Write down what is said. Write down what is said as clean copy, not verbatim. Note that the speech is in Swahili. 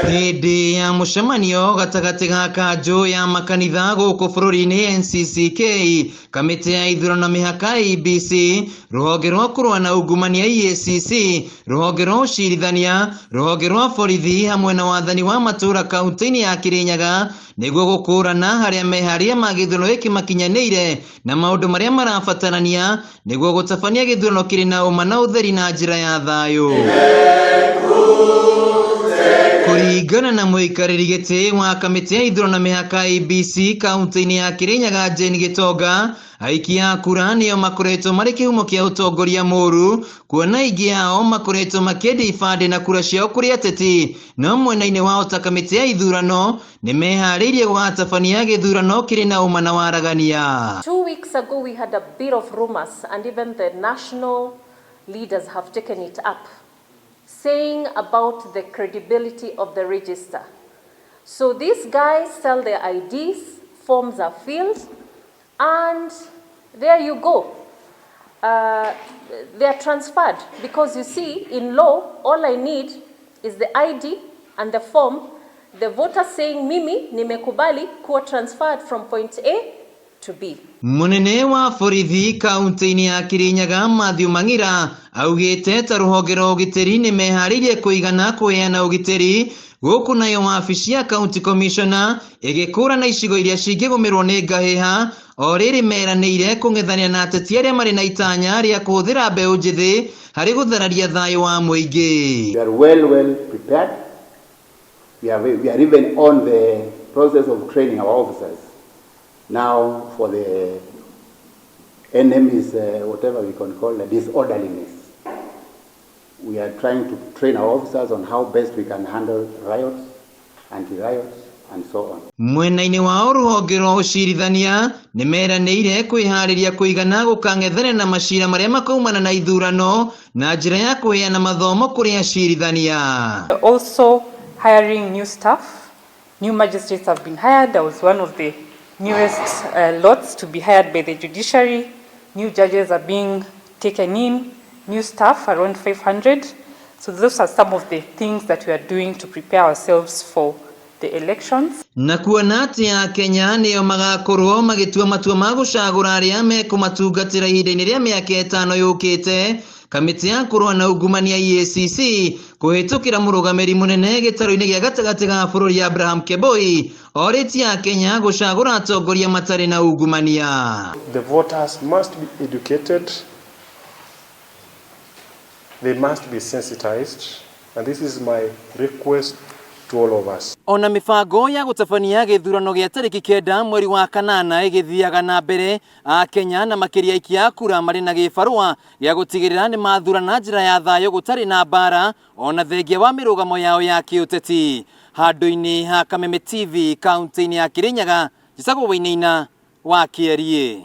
Hindi ya mũcemanio gatagati ga Kanju ya makanitha guku bururi-ini NCCK, kamiti ya ithurano mihaka IEBC, ruhonge rwa kurua na ungumania EACC, ruhonge rwa ucirithania, ruhonge rwa borithi hamwe na waathani wa matuura kaunti-ini ya Kirinyaga niguo gukurana haria mehariria ma githurano giki makinyanĩire na maundu maria marabatarania niguo gutabania githurano kiri na uma na utheri na njira ya thayu. Kuringana na muikariri giti wa kamiti ya ithurano mihaka IEBC kaunti-ini ya Kirinyaga Gitonga, aiki a kura nio makoretwo mari kihumo kia utongoria muru, kuona ingi ao makoretwo makiendia ibande na kura ciao kuri ateti, no mwena-ini wao ta kamiti ya ithurano ni meharirie gugatabania githurano kiri na uma na waragania. 2 weeks ago we had a bit of rumors and even the national leaders have taken it up, saying about the credibility of the register. So these guys sell their IDs, forms are filled, and there you go. They are transferred because you see, in law, all I need is the ID and the form. The voter saying mimi nimekubali kuwa transferred from point A to B. Munene wa borithi kaunti-ini ya Kirinyaga Mangira augite ta ruhonge rwa ugitiri ni meharirie kuigana kuheana ugitiri guku nayo wabici ya county commissioner igikura na icigo iria cingigumirwo ni ngahiha o riri meraniire kung'ethania na ateti aria mari na itanya ria kuhuthira mbeu njithi hari guthararia thayu wa muingi. We are well prepared. We are even on the process of training our officers. Now for the enemies, whatever we can call it, disorderliness, we are trying to train our officers on how best we can handle riots, anti-riots, and so on. Mwena-ini wao ruhonge rwa ucirithania ni meraniire kwihariria kuigana gukang'ethania na macira maria makaumana na ithurano na njira ya kuheana mathomo kuri acirithania. Also hiring new staff. New magistrates have been hired. I was one of the newest lots to be hired by the judiciary. New judges are being taken in, new staff around 500. So those are some of the things that we are doing to prepare ourselves for the elections. Na kuona ati ya Kenya niyo magakorwo magitua matua ma gucagura aria mekumatungatira ihinda-ini ria miaka 5 yukite, kamiti ya kurua na ungumania EACC kuhitukira murugamiri munene gitaro-ini gia gatagati ga bururi Abraham Keboi oriti ya Kenya gucagura atongoria matari na ungumania. The voters must be educated, they must be sensitized, and this is my request to all of us. Ona mifango ya gutabania githurano gia tariki kenda mweri wa kanana igithiaga na mbere, a Kenya na makiria ikia kura mari na gibarua ya gutigirira ni mathurana njira ya thayu gutari na bara ona thengia wa mirugamo yao ya kiuteti. Handu-ini ha Kameme TV kaunti-ini ya Kirinyaga, Gisagwo Wainaina wa Kierie.